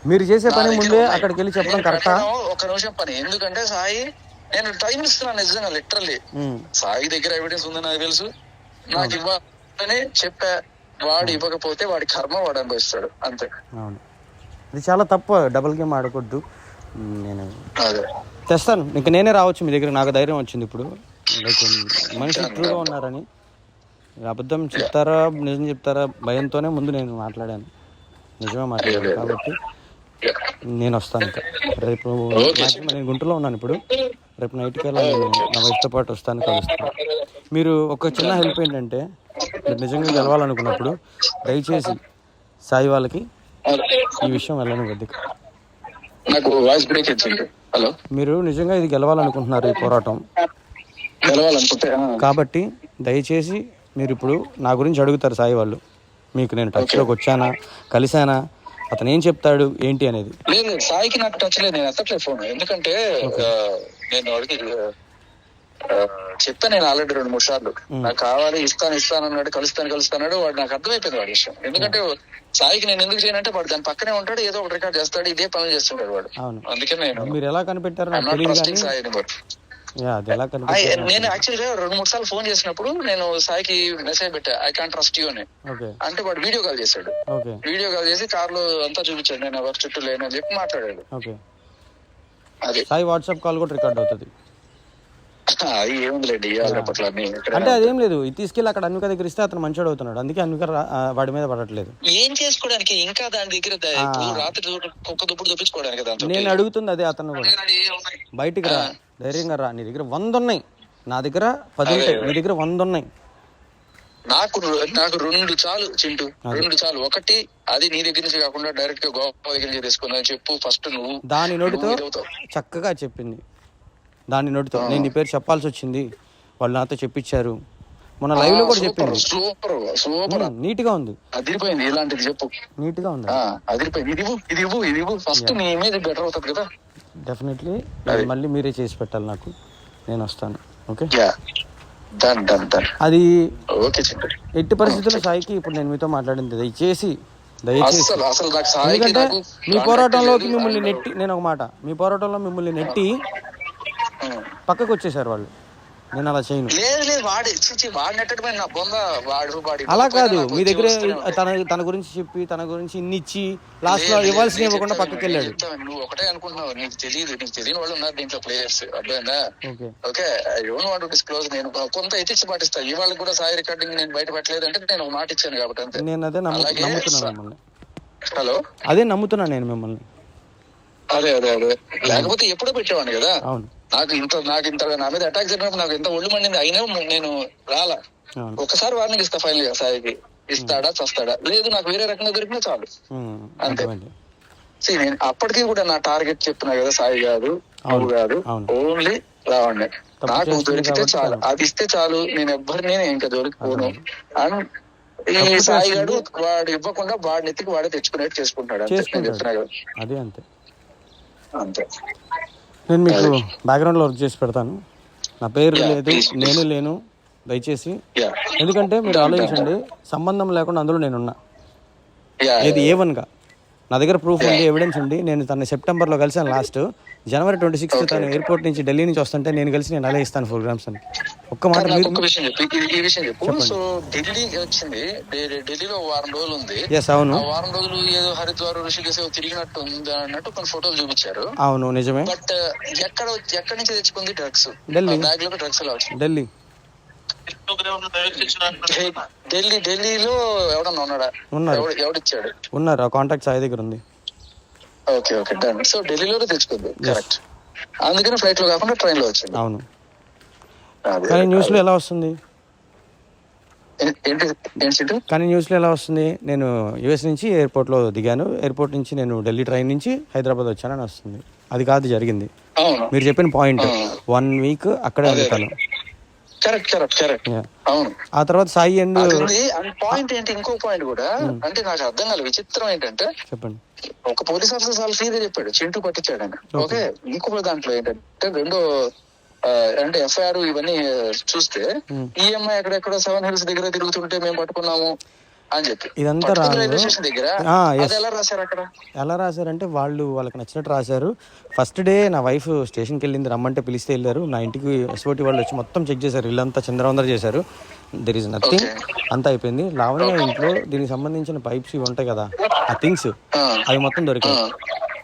మీరు చేసే పని ముందే అక్కడికి వెళ్ళి చెప్పడం కరెక్టా? ఒక నిమిషం పని. ఎందుకంటే సాయి నేను టైం ఇస్తున్నాను నిజంగా, లిటరల్లీ. సాయి దగ్గర ఎవిడెన్స్ ఉందని నాకు తెలుసు, నాకు ఇవ్వాలని చెప్పా. వాడు ఇవ్వకపోతే వాడి కర్మ వాడు అనుభవిస్తాడు, అంతే. అవును, ఇది చాలా తప్పు. డబుల్ గేమ్ ఆడకూడదు. నేను తెస్తాను, ఇంకా నేనే రావచ్చు మీ దగ్గర. నాకు ధైర్యం వచ్చింది ఇప్పుడు, మనిషి ట్రూగా ఉన్నారని. అబద్ధం చెప్తారా నిజం చెప్తారా భయంతోనే ముందు నేను మాట్లాడాను, నిజమే మాట్లాడాను. కాబట్టి నేను వస్తాను. ఇంకా రేపు నేను గుంటూరులో ఉన్నాను ఇప్పుడు, రేపు నైట్కి వెళ్ళి నా వైఫ్తో పాటు వస్తాను, కలుస్తాను. మీరు ఒక చిన్న హెల్ప్ ఏంటంటే, మీరు నిజంగా గెలవాలనుకున్నప్పుడు దయచేసి సాయి వాళ్ళకి ఈ విషయం వెళ్ళనివ్వద్దు. మీరు నిజంగా ఇది గెలవాలనుకుంటున్నారు, ఈ పోరాటం కాబట్టి దయచేసి మీరు ఇప్పుడు నా గురించి అడుగుతారు సాయి వాళ్ళు, మీకు నేను టచ్లోకి వచ్చానా, కలిసానా, అతను ఏం చెప్తాడు ఏంటి అనేది. లేదు సాయికి నాకు టచ్ లేదు, నేను ఎత్తట్లేదు ఫోన్. ఎందుకంటే నేను అడిగి చెప్పాను, నేను ఆల్రెడీ 2-3 సార్లు నాకు కావాలి, ఇస్తాను అన్నాడు, కలుస్తాను. వాడు నాకు అర్థమైపోయింది వాడి విషయం. ఎందుకంటే సాయికి నేను ఎందుకు చేయనంటే వాడు దాని పక్కనే ఉంటాడు, ఏదో ఒక రికార్డ్ చేస్తాడు, ఇదే పనులు చేస్తుంటాడు వాడు. అందుకే నేను ఎలా కనిపెట్టారు నేను యాక్చువల్గా 2-3 సార్లు ఫోన్ చేసినప్పుడు నేను సాయికి మెసేజ్ పెట్టా, ఐ కాంట్ ట్రస్ట్ యూ అని. అంటే వాడు వీడియో కాల్ చేశాడు, వీడియో కాల్ చేసి కార్లో అంతా చూపించాడు, నేను ఎవరి చుట్టూ లేనని చెప్పి మాట్లాడాడు. అది సాయి వాట్సాప్ కాల్ కూడా రికార్డ్ అవుతుంది. అది ఏముందిలేండి, అంటే అదేం లేదు, ఇది తీసుకెళ్ళి అక్కడ అన్విక దగ్గర ఇస్తే అతను మంచోడు అవుతున్నాడు, అందుకే అన్విక వాడి మీద పడట్లేదు. ఏం చేసుకోవడానికి ఇంకా దాని దగ్గర రాత్రి కుక్క దుప్పుడు తప్పించుకోవడానికి. నేను అడుగుతుంది అదే, అతను కూడా బయటికి రా, ధైర్యంగా రా, నీ దగ్గర 100 ఉన్నాయి, నా దగ్గర 10 ఉంటాయి, నీ దగ్గర 100 ఉన్నాయి. నాకు 2 చాలు చింటూ, 2 చాలు. ఒకటి అది నీ దగ్గర నుంచి కాకుండా డైరెక్ట్ గా గోవా దగ్గర నుంచి తీసుకున్నా చెప్పు. ఫస్ట్ నువ్వు దాని నోటితో చక్కగా చెప్పింది, దాని నోటితో నేను నీ పేరు చెప్పాల్సి వచ్చింది, వాళ్ళు నాతో చెప్పించారు. మన లైవ్ లో కూడా చెప్పింది. సూపర్ నీట్ గా ఉంది, అదిరిపోయింది. ఇలాంటిది చెప్పు, నీట్ గా ఉంది, అదిరిపోయింది. ఇది ఇవ్వు ఫస్ట్ నీ మీద బెటర్ అవుతుంది కదా. డెఫినెట్లీ మళ్ళీ మీరే చేసి పెట్టాలి నాకు, నేను వస్తాను. ఓకే అది ఎట్టి పరిస్థితుల్లో సాయికి ఇప్పుడు నేను మీతో మాట్లాడింది దయచేసి ఎందుకంటే మీ పోరాటంలోకి మిమ్మల్ని నెట్టి, నేను ఒక మాట, మీ పోరాటంలో మిమ్మల్ని నెట్టి పక్కకు వచ్చేసారు వాళ్ళు. నేను అలా చేయను. అలా కాదు, మీ దగ్గర తన గురించి చెప్పి తన గురించి ఇన్నిచ్చి లాస్ట్ లో ఇవ్వాల్సిన ఇవ్వకుండా పక్కకి వెళ్ళాడు. నువ్వు ఒకటే అనుకుంటున్నావు, నీకు తెలియని వాళ్ళు ఉన్నారు దీంట్లో ప్లేయర్స్, అర్థమైందా? Okay, I don't want to disclose. నేను కొంత ఎత్తిచ్చి పాటిస్తా. ఇవాళ కూడా సాయి రికార్డింగ్ నేను బయట పెట్టలేదు అంటే నేను ఒక మాట ఇచ్చాను కాబట్టి అంతే. నేను అదే నమ్ముతున్నాను మిమ్మల్ని. హలో, అదే నమ్ముతున్నాను నేను మిమ్మల్ని. అదే లేకపోతే ఎప్పుడో పెట్టేవాడిని కదా. అవును, నాకు ఇంత నా మీద అటాక్ జరిగినప్పుడు నాకు ఎంత ఒళ్ళు మండింది. అయినా నేను రాలా. ఒకసారి వార్నింగ్ ఇస్తా ఫైనల్ గా సాయికి, ఇస్తాడా చస్తాడా, లేదు నాకు వేరే రకంగా దొరికినా చాలు, అంతే. నేను అప్పటికీ కూడా నా టార్గెట్ చెప్తున్నా కదా, సాయి కాదు, నువ్వు కాదు, ఓన్లీ రావండి. నాకు దొరికితే చాలు, అది ఇస్తే చాలు, నేను ఎవ్వరిని ఇంకా దొరికిపోను. అండ్ ఈ సాయి గాడు వాడు ఇవ్వకుండా వాడిని ఎత్తికి వాడే తెచ్చుకునేట్టు చేసుకుంటాడు, అంతే. నేను చెప్తున్నా కదా, అదే అంతే. అంతే. నేను మీకు బ్యాక్గ్రౌండ్లో వర్క్ చేసి పెడతాను. నా పేరు Yeah, లేదు, please, please. నేను లేను దయచేసి. Yeah. ఎందుకంటే మీరు Done, ఆలోచించండి, సంబంధం లేకుండా అందులో నేనున్నా. Yeah, ఏది yeah. A1గా నా దగ్గర ప్రూఫ్ ఉంది, ఎవిడెన్స్ ఉంది. నేను తన సెప్టెంబర్లో కలిసాను లాస్ట్. జనవరి 26 తను ఎయిర్పోర్ట్ నుంచి ఢిల్లీ నుంచి వస్తుంటే నేను కలిసి నేను అలా ఇస్తాను 4 grams అని. ఒక్క మాట కానీ నాకు మీరు ఒక్క విషయం చెప్పు, ఈ విషయం చెప్పు. సో ఢిల్లీ వచ్చింది, ఢిల్లీలో 1 వారం రోజులు ఉంది. ఎస్ అవును, ఆ 1 వారం రోజులు ఏదో హరిద్వార్, ఋషికేశ్ తిరిగినట్టు ఉంది అన్నట్టు కొన్ని ఫోటోలు చూపించారు. అవును నిజమే. బట్ ఎక్కడి నుంచి తెచ్చుకుంది డ్రగ్స్? ఢిల్లీ, బ్యాగ్ లో డ్రగ్స్ ఎలా వచ్చింది? ఢిల్లీ ఢిల్లీలో ఎవడన్నా ఉన్నాడా? ఉన్నారు, ఎవడిచ్చాడు? ఉన్నారు. ఆ కాంటాక్ట్ సాయి దగ్గర ఉంది. Okay okay done. సో ఢిల్లీలోనే తెచ్చుకుంది, కరెక్ట్. అందుకని ఫ్లైట్ లో కాకుండా ట్రైన్ లో వచ్చింది. అవును, కానీ న్యూస్ లో ఎలా వస్తుంది? కానీ న్యూస్ లో ఎలా వస్తుంది? నేను యుఎస్ నుంచి ఎయిర్పోర్ట్ లో దిగాను, ఎయిర్పోర్ట్ నుంచి నేను ఢిల్లీ ట్రైన్ నుంచి హైదరాబాద్ వచ్చానని వస్తుంది. అది కాదు జరిగింది. మీరు చెప్పిన పాయింట్. 1 week అక్కడే ఉంటాను. Correct correct correct. అవును. ఆ తర్వాత సాయి అండ్ పాయింట్ ఏంటి, ఇంకో పాయింట్ కూడా అంటే నాకు అర్థం కాలేదు. విచిత్రం ఏంటంటే, చెప్పండి, ఒక పోలీస్ ఆఫీసర్ చాలా క్లియర్ చెప్పాడు చింటూ పట్టించాడని. ఓకే, ఇంకొక దాంట్లో ఏంటంటే రెండో అంటే ఎఫ్ఐఆర్ ఇవన్నీ చూస్తే ఈఎంఐ ఎక్కడెక్కడ 7 Hills దగ్గర తిరుగుతుంటే మేము పట్టుకున్నాము అని చెప్పి ఇదంతా రైల్వే స్టేషన్ దగ్గర. అది ఎలా రాశారు అక్కడ? ఎలా రాశారంటే వాళ్ళకి నచ్చినట్టు రాశారు. ఫస్ట్ డే నా వైఫ్ స్టేషన్కి వెళ్ళింది, రమ్మంటే పిలిస్తే వెళ్ళారు. నా ఇంటికి ఎస్ఓటి వాళ్ళు వచ్చి మొత్తం చెక్ చేశారు, ఇల్లంతా చిందరవందర చేశారు. దెర్ ఈజ్ నథింగ్, అంతా అయిపోయింది. లావణ్య ఇంట్లో దీనికి సంబంధించిన పైప్స్ ఇవి ఉంటాయి కదా, ఆ థింగ్స్ అవి మొత్తం దొరికాయి.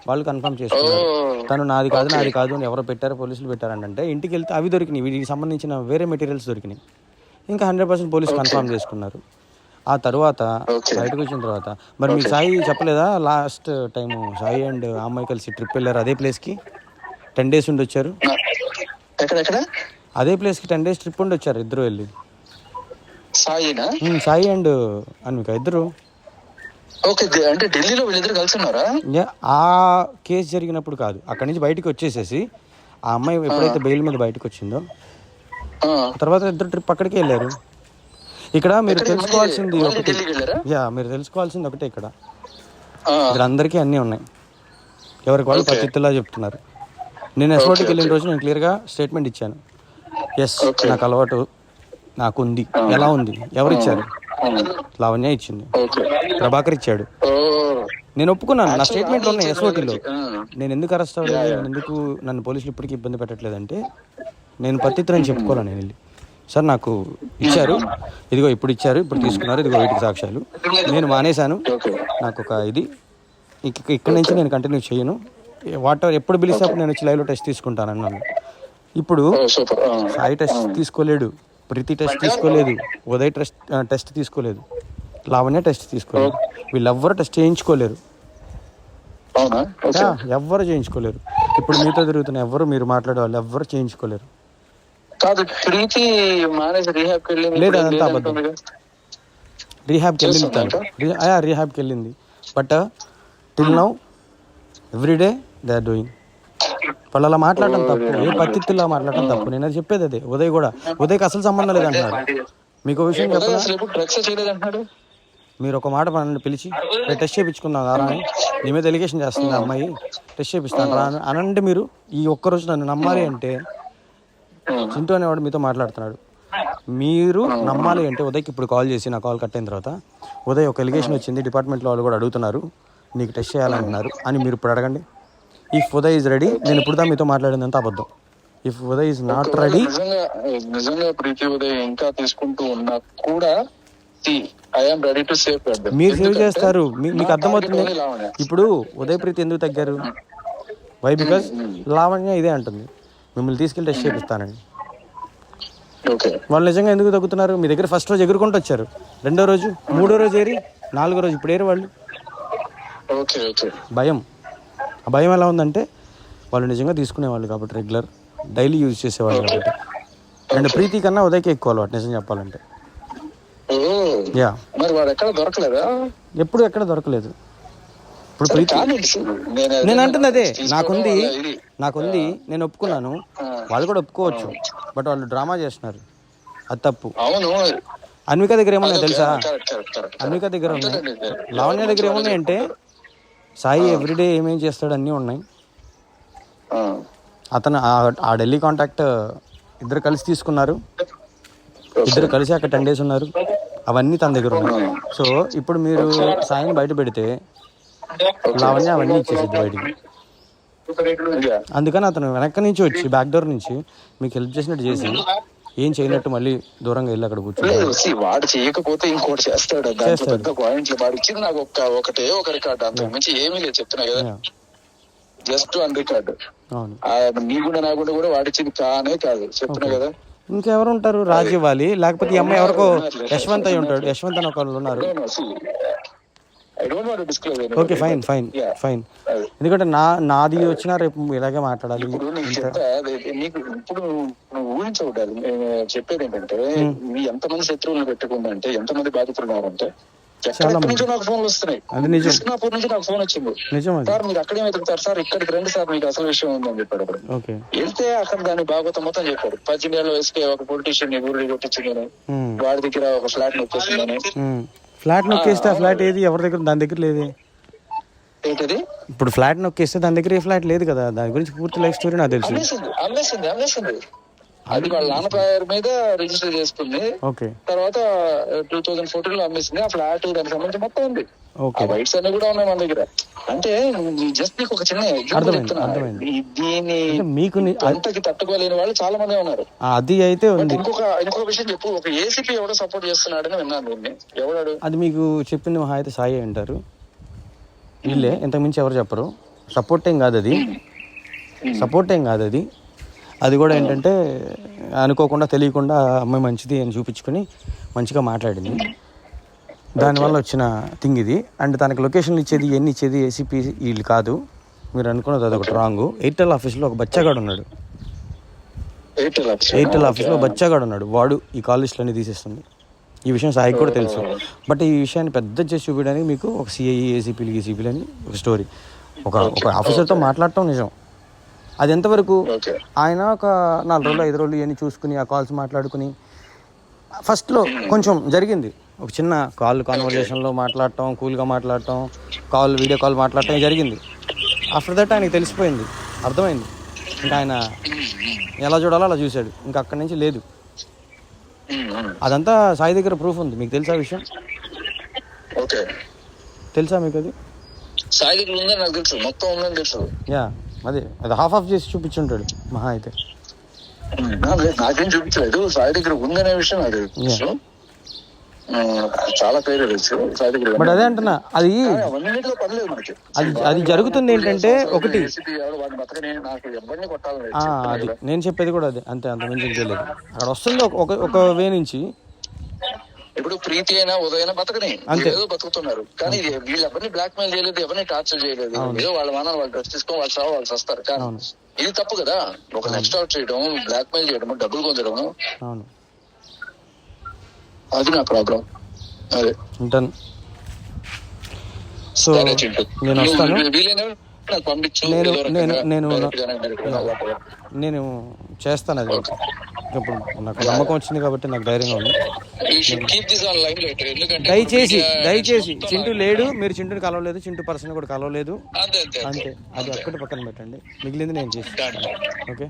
వాళ్ళు కన్ఫర్మ్ చేసుకున్నారు తను నాది కాదు అని ఎవరో పెట్టారు, పోలీసులు పెట్టారంటే. ఇంటికి వెళ్తే అవి దొరికినాయి, వీటికి సంబంధించిన వేరే మెటీరియల్స్ దొరికినాయి. ఇంకా 100% పోలీసు కన్ఫర్మ్ చేసుకున్నారు. ఆ తర్వాత బయటకు వచ్చిన తర్వాత మరి మీకు సాయి చెప్పలేదా? లాస్ట్ టైం సాయి అండ్ ఆ అమ్మాయి కలిసి ట్రిప్ వెళ్ళారు అదే ప్లేస్కి, 10 days ఉండి వచ్చారు. అదే ప్లేస్కి 10 days ట్రిప్ ఉండి వచ్చారు ఇద్దరు వెళ్ళి. సాయి అండ్ అన్విక ఇద్దరు. అంటే ఢిల్లీలో వీళ్ళిద్దరు కలిసి ఉన్నారా? ఆ కేసు జరిగినప్పుడు కాదు, అక్కడి నుంచి బయటకు వచ్చేసేసి ఆ అమ్మాయి ఎప్పుడైతే బెయిల్ మీద బయటకు వచ్చిందో తర్వాత ఇద్దరు ట్రిప్ అక్కడికి వెళ్ళారు. ఇక్కడ మీరు తెలుసుకోవాల్సింది ఒకటే, ఇక్కడ అందరికీ అన్నీ ఉన్నాయి, ఎవరికి వాళ్ళు పద్ధతిలా చెప్తున్నారు. నేను ఎస్ఓటికి వెళ్ళిన రోజు నేను క్లియర్గా స్టేట్మెంట్ ఇచ్చాను. ఎస్ నాకు అలవాటు, నాకు ఉంది. ఎలా ఉంది? ఎవరు ఇచ్చారు? లావణ్య ఇచ్చింది, ప్రభాకర్ ఇచ్చాడు. నేను ఒప్పుకున్నాను, నా స్టేట్మెంట్లో ఉన్నాయి ఎస్ఓటీలో. నేను ఎందుకు అరెస్ట్ అవ్వలేదు, నేను ఎందుకు నన్ను పోలీసులు ఇప్పటికీ ఇబ్బంది పెట్టట్లేదంటే నేను పత్తిత్రని చెప్పుకోవాలి. నేను వెళ్ళి సార్ నాకు ఇచ్చారు, ఇదిగో ఇప్పుడు ఇచ్చారు, ఇప్పుడు తీసుకున్నారు, ఇదిగో వీటికి సాక్ష్యాలు. నేను మానేశాను, నాకు ఒక ఇది ఇక్కడి నుంచి నేను కంటిన్యూ చేయను. వాటర్ ఎప్పుడు పిలిస్తే అప్పుడు నేను వచ్చి లైవ్లో టెస్ట్ తీసుకుంటాను అన్నాను. ఇప్పుడు సాయి టెస్ట్ తీసుకోలేడు, ప్రీతి టెస్ట్ తీసుకోలేదు, ఉదయ్ టెస్ట్ తీసుకోలేదు, లావణ్య టెస్ట్ తీసుకోలేదు. వీళ్ళెవ్వరు టెస్ట్ చేయించుకోలేరు, ఎవ్వరు చేయించుకోలేరు. ఇప్పుడు మీతో తిరుగుతున్న ఎవ్వరు, మీరు మాట్లాడే వాళ్ళు ఎవ్వరు చేయించుకోలేరు. లేదు అదంతా అబద్ధం. రీహాబ్కి వెళ్ళింది but till now everyday they are doing. వాళ్ళు అలా మాట్లాడటం తప్పు, ఏ పత్తిత్తులా మాట్లాడటం తప్పు. నేను అది చెప్పేది అదే. ఉదయ్కి అసలు సంబంధం లేదంటున్నాడు. మీకు విషయం చెప్పాలి, మీరు ఒక మాట నన్ను పిలిచి టెస్ట్ చేయించుకున్నాను రా అని, నీ మీద ఎలిగేషన్ చేస్తుంది అమ్మాయి, టెస్ట్ చేపిస్తాను రా అనంటే మీరు ఈ ఒక్కరోజు నన్ను నమ్మాలి అంటే, చింటూ అనేవాడు మీతో మాట్లాడుతున్నాడు, మీరు నమ్మాలి అంటే ఉదయ్కి ఇప్పుడు కాల్ చేసి నా కాల్ కట్ అయిన తర్వాత, ఉదయ్ ఒక ఎలిగేషన్ వచ్చింది, డిపార్ట్మెంట్లో వాళ్ళు కూడా అడుగుతున్నారు, నీకు టెస్ట్ చేయాలంటున్నారు అని మీరు ఇప్పుడు అడగండి. ఇఫ్ ఉదయ్ ఈజ్ రెడీ, నేను ఇప్పుడు దా మీతో మాట్లాడిందంతా అబద్ధం. If Uday is not ready, నిజంగా ప్రీతి ఉదయ్ ఇంకా తీసుకుంటూ ఉన్నా కూడా మీరు సేవ్ చేస్తారు. మీకు అర్థమవుతుంది. ఇప్పుడు ఉదయ్ ప్రీతి ఎందుకు తగ్గారు? వై? బికాజ్ లావణ్య ఇదే అంటుంది, మిమ్మల్ని తీసుకెళ్ళి టెస్ట్ చేపిస్తానండి. వాళ్ళు నిజంగా ఎందుకు తగ్గుతున్నారు? మీ దగ్గర ఫస్ట్ రోజు ఎగురుకుంటూ వచ్చారు, 2వ రోజు 3వ రోజు ఏరి, 4వ రోజు ఇప్పుడు ఏరి వాళ్ళు. భయం. ఆ భయం ఎలా ఉందంటే వాళ్ళు నిజంగా తీసుకునేవాళ్ళు కాబట్టి, రెగ్యులర్ డైలీ యూజ్ చేసేవాళ్ళు కాబట్టి. అండ్ ప్రీతి కన్నా ఉదయ్కి ఎక్కువ అలవాటు నిజం చెప్పాలంటే. ఎప్పుడు ఎక్కడ దొరకలేదు. ఇప్పుడు ప్రీతి నేను అంటుంది అదే, నాకుంది నేను ఒప్పుకున్నాను, వాళ్ళు కూడా ఒప్పుకోవచ్చు, బట్ వాళ్ళు డ్రామా చేస్తున్నారు, అది తప్పు. అన్విక దగ్గర ఏమున్నాయి తెలుసా? అన్విక దగ్గర ఉన్నాయి, లావణ్య దగ్గర ఏమున్నాయి అంటే సాయి ఎవ్రీడే ఏమేం చేస్తాడు అన్నీ ఉన్నాయి. అతను ఆ ఢిల్లీ కాంటాక్ట్ ఇద్దరు కలిసి తీసుకున్నారు, ఇద్దరు కలిసి అక్కడ 10 days ఉన్నారు, అవన్నీ తన దగ్గర ఉన్నాయి. సో ఇప్పుడు మీరు సాయిని బయట పెడితే లావణ్య అవన్నీ ఇచ్చేసిద్ది బయటికి. అందుకని అతను వెనక నుంచి వచ్చి బ్యాక్ డోర్ నుంచి మీకు హెల్ప్ చేసినట్టు చేసి ఏం చేయనట్టు మళ్ళీ దూరంగా వెళ్ళి అక్కడ కూర్చోలేదు. వాడు చేయకపోతే ఇంకోటి చేస్తాడు. పెద్ద పాయింట్లు వాడు ఇచ్చింది నాకు ఒకటే ఒక రికార్డు, అంతకు మించి ఏమీ లేదు. చెప్తున్నా కదా, జస్ట్ వన్ రికార్డు. నీ గుండె నా గుండె కూడా వాడిచ్చింది కానే కాదు. చెప్తున్నా కదా. ఇంకెవరు ఉంటారు? రాజు ఇవ్వాలి, లేకపోతే ఈ అమ్మాయి ఎవరికో యశ్వంత్ అయి ఉంటాడు. యశ్వంత్ అని ఒకళ్ళు ఉన్నారు. Okay fine fine fine. ఎందుకంటే నాది వచ్చినా రేపు ఇలాగే మాట్లాడాలి. ఇప్పుడు నువ్వు ఊహించకూడదు. చెప్పేది ఏంటంటే, ఎంతమంది శత్రువులను పెట్టుకుందంటే, ఎంతమంది బాధితులు ఉన్నారంటే, ఎక్కడి నుంచి నాకు ఫోన్లు వస్తున్నాయి. కృష్ణాపూర్ నుంచి నాకు ఫోన్ వచ్చింది. సార్ మీరు అక్కడే వెతుకుతారు సార్, ఇక్కడికి రండి సార్, మీకు అసలు విషయం ఉందని చెప్పాడు. అప్పుడు వెళ్తే అక్కడ దాని భాగవతం మొత్తం చెప్పాడు. 18 ఏళ్ళు వస్తే ఒక పొలిటీషియన్ ఊరిని కొట్టించుకుని వాడి దగ్గర ఒక ఫ్లాట్ నొక్కేసిందని. ఫ్లాట్ నొక్కేస్తే ఆ ఫ్లాట్ ఏది ఎవరి దగ్గర? దాని దగ్గర లేదే. ఏంటది? ఇప్పుడు ఫ్లాట్ నొక్కేస్తే దాని దగ్గర ఏ ఫ్లాట్ లేదు కదా. దాని గురించి పూర్తి లైఫ్ స్టోరీ నాకు తెలుసు. అమ్మేసింది. అది వాళ్ళ నాన్న పేరు మీద రిజిస్టర్ చేసుకుంది. తర్వాత 2014 లో అమ్మేసింది. ఆ ఫ్లాట్ దానికి సంబంధించి మొత్తం ఉంది. వైట్స్ అన్ని కూడా ఉన్నాయి మన దగ్గర. అంటే జస్ట్ మీకు ఒక చిన్న ఎగ్జాంపుల్ చెప్తున్నా. దీన్ని మీకు అంతకి తట్టుకోలేని వాళ్ళు చాలా మంది ఉన్నారు. అది అయితే ఇంకొక విషయం చెప్పు. ఒక ఏసీపీ ఎవడో సపోర్ట్ చేస్తున్నాడని విన్నాను. దీన్ని ఎవడాడు? అది మీకు చెప్పింది మహా అయితే సాయి అంటారు. వీళ్ళే, ఇంతకు మించి ఎవరు చెప్పరు. సపోర్ట్ ఏం కాదు అది. అది కూడా ఏంటంటే అనుకోకుండా తెలియకుండా అమ్మాయి మంచిది అని చూపించుకొని మంచిగా మాట్లాడింది. దానివల్ల వచ్చిన థింగ్ ఇది. అండ్ తనకి లొకేషన్లు ఇచ్చేది, ఎన్ని ఇచ్చేది ఏసీపీ వీళ్ళు కాదు. మీరు అనుకున్నది అదొకటి రాంగ్. ఎయిర్టెల్ ఆఫీస్లో ఒక బచ్చాగాడు ఉన్నాడు. ఎయిర్టెల్ ఆఫీస్లో బచ్చాగాడు ఉన్నాడు. వాడు ఈ కాల్ లిస్టులన్నీ తీసేస్తుంది. ఈ విషయం సాయికి కూడా తెలుసు. బట్ ఈ విషయాన్ని పెద్ద చేసి చూపించడానికి మీకు ఒక సిఐ, ఏసీపీలు అని ఒక స్టోరీ. ఒక ఆఫీసర్తో మాట్లాడటం నిజం. అది ఎంతవరకు ఆయన ఒక 4 రోజులు 5 రోజులు ఇవన్నీ చూసుకుని ఆ కాల్స్ మాట్లాడుకుని ఫస్ట్లో కొంచెం జరిగింది. ఒక చిన్న కాన్వర్జేషన్లో మాట్లాడటం, కూల్గా మాట్లాడటం, వీడియో కాల్ మాట్లాడటం జరిగింది. ఆఫ్టర్ దట్ ఆయనకి తెలిసిపోయింది, అర్థమైంది. ఇంకా ఆయన ఎలా చూడాలో అలా చూశాడు. ఇంకా అక్కడి నుంచి లేదు. అదంతా సాయి దగ్గర ప్రూఫ్ ఉంది. మీకు తెలుసా విషయం? తెలుసా మీకు? అది సాయి దగ్గర ఉందని నాకు తెలుసు, మొత్తం ఉందని తెలుసు. అది హాఫ్ ఆఫ్ చేసి చూపించుంటాడు మహా అయితే. నాకేం చూపించలేదు. సాయి దగ్గర ఉందనే విషయం అది చాలా పేరు తెలుసు. సాయి దగ్గర. బట్ అదే అంటున్నా, అది జరుగుతుంది ఏంటంటే, ఒకటి అది నేను చెప్పేది కూడా అదే. అంత మంచి తెలియదు. అక్కడ వస్తుంది ఒక వే నుంచి. ఇప్పుడు ప్రీతి అయినా ఉదయైనా బతకని ఏదో బతుకుతున్నారు. కానీ వీళ్ళు ఎవరిని బ్లాక్ మెయిల్ చేయలేదు, ఎవరిని టార్చర్ చేయలేదు. ఏదో వాళ్ళ మానాలు వాళ్ళు డ్రెస్ తీసుకొని వాళ్ళు చావు వాళ్ళు వస్తారు. కానీ ఇది తప్పు కదా. ఒక నెక్స్ట్ అవుట్ చేయడం, బ్లాక్ మెయిల్ చేయడం, డబ్బులు పొందడం, అది నా ప్రాబ్లం. అదే ఉంటాను. సో నేను వస్తాను. నేను చేస్తాను. అది ఇప్పుడు నాకు నమ్మకం వచ్చింది కాబట్టి నాకు ధైర్యంగా ఉంది. దయచేసి చింటూ లేడు, మీరు చింటూని కలవలేదు, చింటూ పర్సన్ కూడా కలవలేదు. అంతే, అది ఒక్కటి పక్కన పెట్టండి. మిగిలింది నేను చేస్తాను. ఓకే,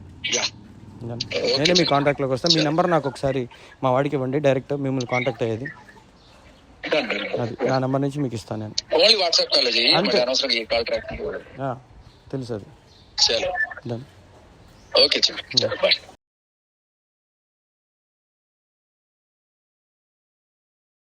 నేనే మీ కాంటాక్ట్లోకి వస్తాను. మీ నెంబర్ నాకు ఒకసారి మా వాడికి ఇవ్వండి, డైరెక్ట్ మిమ్మల్ని కాంటాక్ట్ అయ్యేది. అది నా నెంబర్ నుంచి మీకు ఇస్తాను నేను. తెలుసు అది.